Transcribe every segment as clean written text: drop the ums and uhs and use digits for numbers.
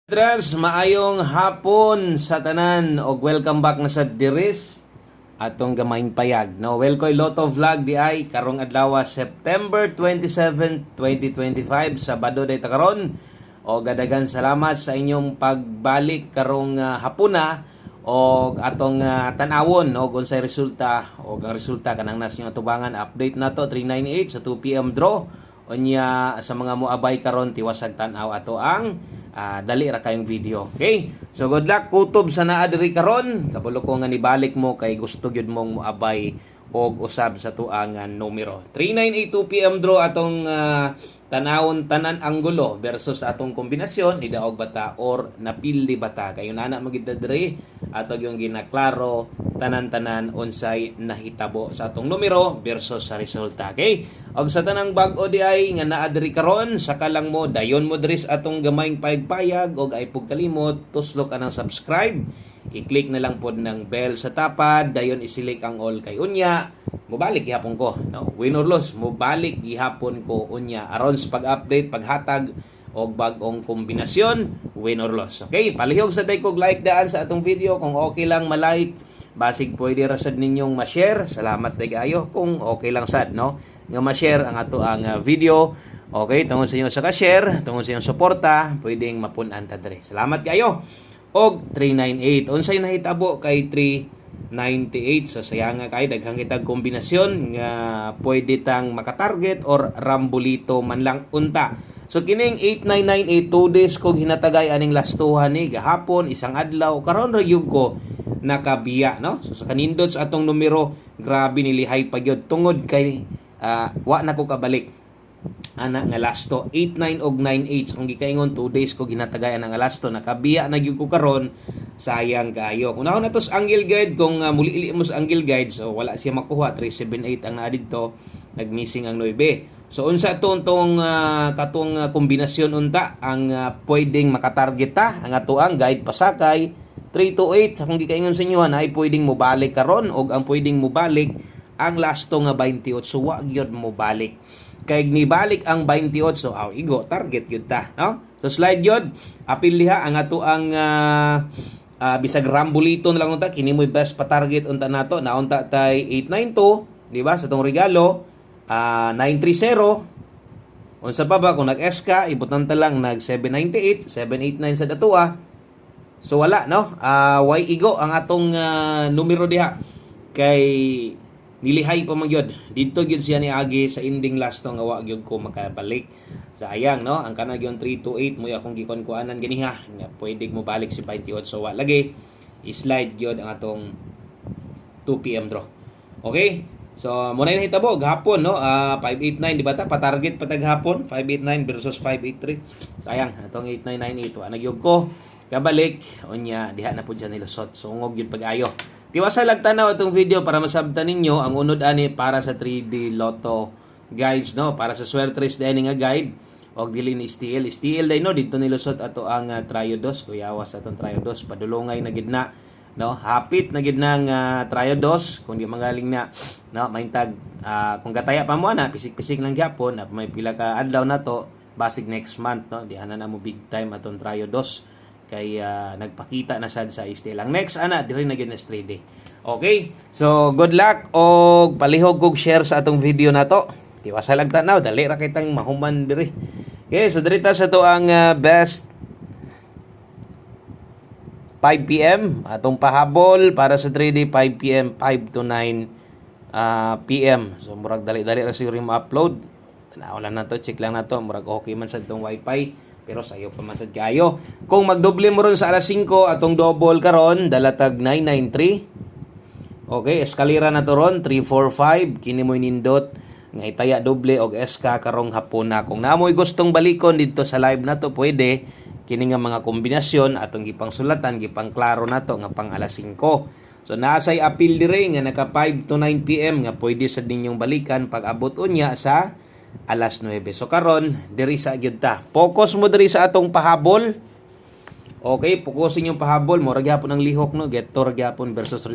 Dres, maayong hapon sa tanan o welcome back na sa Diris atong gamayng payag. No, welcome Lotto Vlog di ay karong adlaw September 27, 2025 Sabado day ta karon. O gadagan salamat sa inyong pagbalik karong hapuna o atong tanawon no kung sa resulta o ang resulta kanang nas yung atubangan update nato 398 sa 2 PM draw. Unya sa mga moabay karon tiwasag tan-aw ato ang dali ra kayong video. Okay? So good luck kutob sa naa diri karon. Kabalo ko nga nibalik mo kay gusto gyud mong moabay og usab sa tuang numero. 3982 PM draw atong tanawon tanan anggulo versus atong kombinasyon idaog bata or napildi bata kayo nana magid diri atog yung ginaklaro tanan-tanan unsay nahitabo sa atong numero versus sa resulta. Okay? Og sa tanang bag-o di ay nga naa diri karon saka lang mo dayon mo diri sa atong gamayng payag og ay pug kalimot tuslok anang subscribe. I-click na lang pod ng bell sa tapad, dayon isilik ang all kay unya. Mubalik gihapon ko, no? Win or loss, mubalik gihapon ko unya aron sa pag-update, paghatag og bag-ong kombinasyon, win or loss. Okay, palihog sa day kog like daan sa atong video kung okay lang ma-like, basig pwede ra sad ninyong ma-share. Salamat day kayo kung okay lang sad, no? Nga ma-share ang ato ang video. Okay, tungod sa inyo sa ka-share, tungod sa inyong suporta, pwedeng mapun-an ta diri. Salamat kayo. Og 398 unsay nahitabo kay 398 so sayang nga kay daghang kitag kombinasyon nga pwede tang makatarget or rambulito man lang unta. So kining 8998 2 days kog hinatagay aning lastuhan ni gahapon isang adlaw karon ra gyud ko nakabiya, no? So sa kanindot sa atong numero grabe nilihay pa gyud tungod kay wa na ko kabalik ana nga lasto 89 og 98 kung gikaingon 2 days ko ginatagayan ang lasto nakabiya na gyud ko karon sayang kayo kung ako na tos angle guide kung muli mo sa angle guide so wala siya makuha 378 ang naa didto nagmissing ang 9 so unsa tong katong kombinasyon unta ang pwedeng makatarget ta ang atoang guide pasakay 328 kung gikaingon sa inyo ay pwedeng mobalik karon og ang pwedeng mobalik ang lasto nga 28 so wa gyud mobalik kay nibalik ang 28 so igo target gyud ta, no? So slide gyud apil diha ang ato ang bisag rambulito na lang unta kini mo best pa target unta nato naunta tay 892 di ba sa tong regalo 930 unsa pa ba kung nag-SK ibutan ta lang nag 798 789 sa datua so wala, no? Why igo ang atong numero diha kay nilihay pa man gyud dito gyud siya ni agi sa ending last nga wa gyud ko makabalik sayang, no? Ang kana gyud 328 mo akong gikon-kuanan ganiha nga pwede mo balik si 28 so wa lagi i-slide gyud ang atong 2 PM draw. Okay, so muna na hitabo gahapon, no? 589 di ba ta pa-target patag hapon 589 versus 583 sayang atong 8998 wa na gyud ko kabalik unya diha na pud siya nilusot so ungog gyud pag-ayo. Tiwasa lang tanaw itong video para masabtan ninyo ang unod ani para sa 3D Lotto guides, no? Para sa swertres dahil nga guide og dili ni STL day, no? Dito nilusot ato ang Triodos kuyawas atong Triodos padulongay na gid na, no? Hapit na gid nang Triodos kung di mangaling na, no? Maintag kung gataya pa mo na pisik-pisik lang gyapon na may pila ka adlaw na to basig next month, no? Di ana na mo big time atong Triodos kay nagpakita na sad sa STL ang next ana diri na gid na 3D. Okay, so good luck og palihog kog share sa atong video nato. Tiwasa lang tanaw dali ra kitang mahuman diri. Okay, so diri ta sa to ang best 5 PM atong pahabol para sa 3D 5 PM 5 to 9 PM. So murag dali-dali ra siguro ma-upload. Tanaw lang nato, check lang nato murag okay man sa tong wifi. Pero sayo pa man sad kayo. Kung magdoble mo ron sa alas 5 atong double karon dalatag 993. Okay, eskalera na to ron 345 kini mo nindot nga itaya doble og SK karong hapon na. Kung namoy gustong balikon dito sa live na to pwede kini nga mga kombinasyon atong gipang sulatan gipang klaro nato nga pang alas 5. So nasay appeal dire nga naka 5 to 9 PM nga pwede sad ninyong balikan pag abot unya sa alas 9. So karon diri sa gyud ta. Focus mo diri sa atong pahabol. Okay, fokusin yung pahabol mo ra gyapon ang lihok, no? Get to ra gyapon versus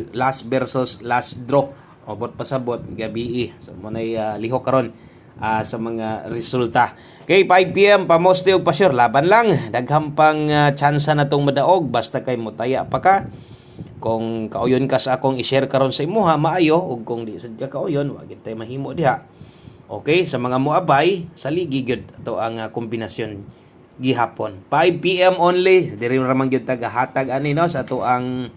last draw. Obot pasabot gabi. So mo nay lihok karon. sa mga resulta. Okay, 5 PM pamoste og pa-sure, laban lang. Daghang pang tsansa na tong madaog basta kay motaya pa ka. Kung kauyon ka sa akong i-share karon sa imuha, maayo, ug kung di sad ka kauyon, wa gid tay mahimo diha. Okay, sa mga moabay, saligi gyud ato ang kombinasyon gihapon. 5 PM only, diri ra man gyud tagahatag ani no sa ato ang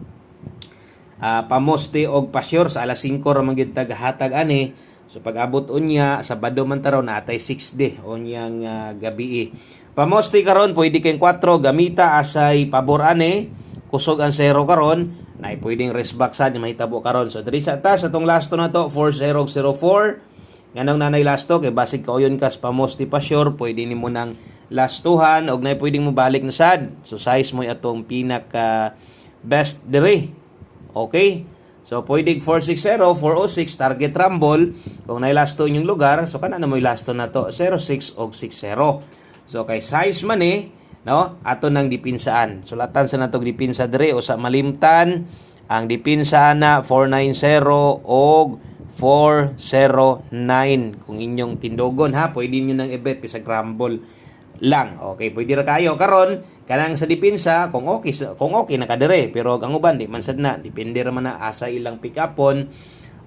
pamoste og pa-sure sa alas 5 ra man gyud tagahatag ani. So pag-abot unya Sabado man taraw natay 6D unyang gabi. Pamoste karon pwede kay 4 gamita asay pabor ani. Kusog ang 0 karon, nay pwedeng rest back sad mahitabo karon. So diri sa taas atong lasto na to 4004. Nganong nanay lasto kay basig kauyon kas pamoste pa sure, pwede nimo nang lastuhan og nay pwedeng mo balik na sad. So size mo atong pinaka best diri. Okay? So pwedeng 460, 406 target rumble kung nay lasto inyong lugar, so kana na mo lasto na to 06 og 60. So kay size man no, ato nang dipinsaan. Sulatan sa natong dipinsa dire o sa malimtan ang dipinsa na 490 og 409 kung inyong tindogon ha, pwede niyo nang i-bet bisag rumble lang. Okay, pwede ra kayo karon kanang sa dipinsa kung okay na kadire, pero ang uban di man sad na, depende ra man na asa ilang pick upon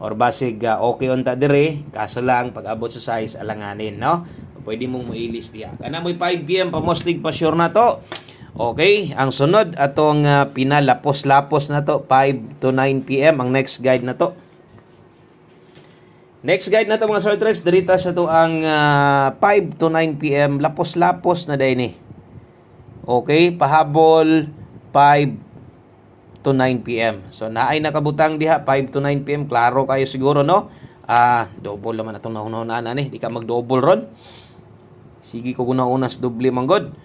or basig okay unta dire, kaso lang pag abot sa size alanganin no. Pwede mong muilis diya. Kana mo'y 5 PM pamostig pa sure na to. Okay, ang sunod atong pinalapos-lapos na to 5 to 9 PM ang next guide na to. Next guide na to mga sortress dirita sa to ang 5 to 9 PM lapos-lapos na day ni. Okay, pahabol 5 to 9 PM. So naay nakabutang diha 5 to 9 PM, klaro kayo siguro no. Double naman atong nahunahunaan ani, di ka mag-double ron. Sige ko unas doble manggod.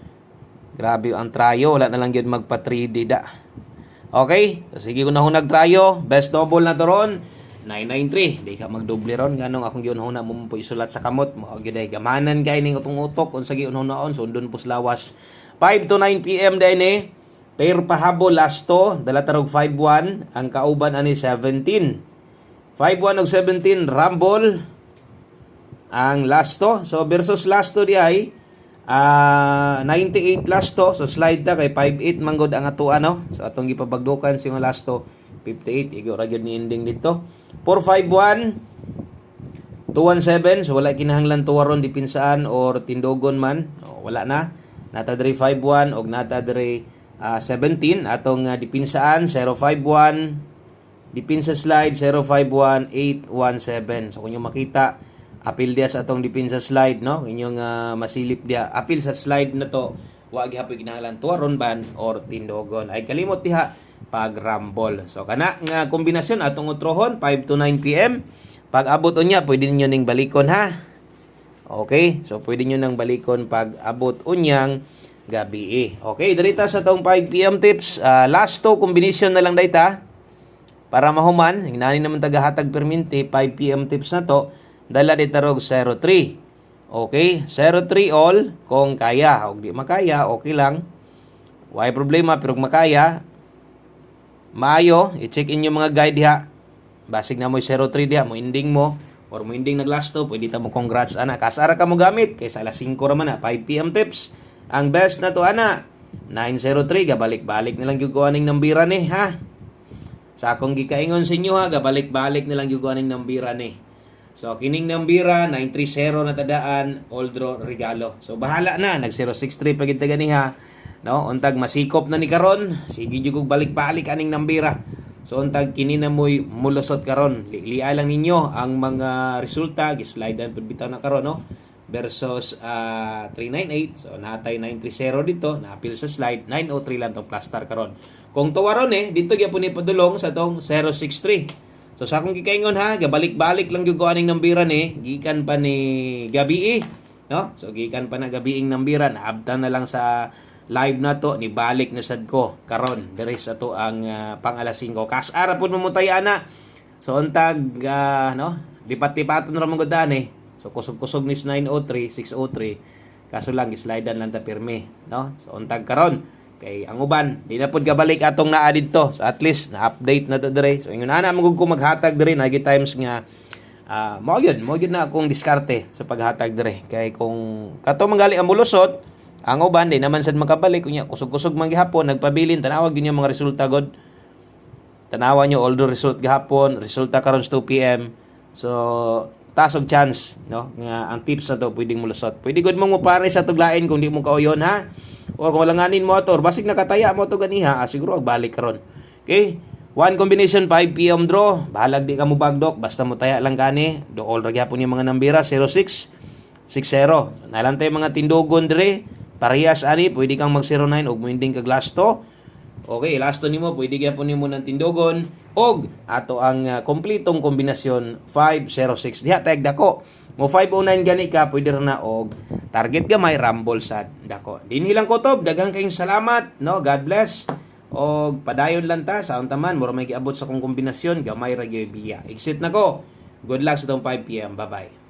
Grabe ang trayo, wala na lang gyud magpa 3D da. Okay, so sige ko nahunag trayo, best double na to ron 993. Di ka magdoble ron nganong akong giunhuna mo po isulat sa kamot mo gyud ay gamanan kay ning utong utok unsa giunhunaon sundon pus lawas. 5 to 9 PM day ni. Pair pahabol lasto, dala tarog 51, ang kauban ani 17. 51 og 17 rumble ang lasto. So versus lasto di ay 98 lasto. So slide ta kay 58 manggod ang atuan no. So atong gipabagdukan si lasto 58 igo ra gyud ni ending dito. 451 217. So wala kinahanglan tuwaron dipinsaan or tindogon man. Wala na. Nata diri 51 og nata diri 17 atong dipinsaan 051 dipinsa slide 051 817. So kung yung makita apil dia sa atong dipinsa slide no, inyong masilip dia apil sa slide na to, wa gyapon kinahanglan tuwaron ban or tindogon. Ay kalimot diha pag rumble. So kana nga kombinasyon atong utrohon 5 to 9 PM. Pag abot unya pwede niyo ning balikon ha. Okay? So pwede niyo nang balikon pag abot unyang gabi. Okay, dirita sa atong 5 PM tips. Last to combination na lang dayta para mahuman. Hinani naman tagahatag perminti 5 PM tips na to. Dala di tarog 03. Okay? 03 all kung kaya. O di makaya, okay lang. Why problema, pero kung makaya, maayo, i-check in yung mga guide diha. Basig na mo 03 diha, mo ending mo, or mo ending naglasto, pwede ta mo congrats ana. Kasara ka mo gamit, kaysa alas 5 raman na, 5 PM tips. Ang best na to ana, 903, gabalik-balik nilang yung kuhaning nambira ni, ha? Sa akong gikaingon sa inyo ha, gabalik-balik nilang yung kuhaning nambira ni. So, kining nambira, 930 na tadaan, all draw regalo. So, bahala na, nag-063 pagit na ganiha. No? Untag masikop na ni karon, sige jugog balik-balik aning nambira. So, untag kini na mo'y mulusot karon. Liay lang ninyo ang mga resulta, gislide pud bitaw na karon, no? Versus 398. So, natay 930 dito, naapil sa slide, 903 lang tong plaster karon. Kung tuwaron dito gyapon ni padulong sa tong 063. So sa akong gikaingon ha, gabalik-balik lang yung kuaning nambira ni, gikan pa ni gabi no? So gikan pa na gabiing nambira, naabtan na lang sa live na to, ni balik na sad ko karon diri sa to ang pang alas 5. Kasara pud mamutay ana. So untag no, lipat-lipaton ra man gud So kusog-kusog ni 903, 603. Kaso lang gislaidan lang ta pirmi, no? So untag karon kay ang uban di na pud gabalik atong naa didto, so at least na update na to dire. So ingon ana magud ko maghatag dire nagi times nga Mao gyud na akong diskarte sa paghatag dire. Kay kung kato manggali ang mulusot, ang uban di naman sad makabalik kunya kusog-kusog man gihapon nagpabilin tanawag gyud yung mga resulta god. Tanawa nyo although result gihapon, resulta karon sa 2 PM. So taas og chance no nga ang tips na to pwedeng mulusot. Pwede gud mo pare sa tuglain kung di mo kauyon ha. Or kung walanganin mo motor, basig nakataya mo to ganiha, siguro balik karon. Okay? One combination 5 PM draw. Bahalag di ka mo bagdok. Basta mo taya lang kani. Do all ra gyapon yung mga nambira 06 60. Nalang tayo mga tindogon dire. Parehas ani, pwede kang mag 09 og muinding kag last to. Okay, last to nimo pwede gyapon nimo ng tindogon og ato ang kompletong kombinasyon 506. Diha tayag dako. Mo 509 gani ka pwede ra na og target gamay rumble sad dako. Dinhi lang kutob, daghang kayong salamat, no? God bless. O padayon lang ta sa untaman mura may giabot sa kong kombinasyon gamay ra gyud biya. Exit na ko. Good luck sa tong 5 PM. Bye-bye.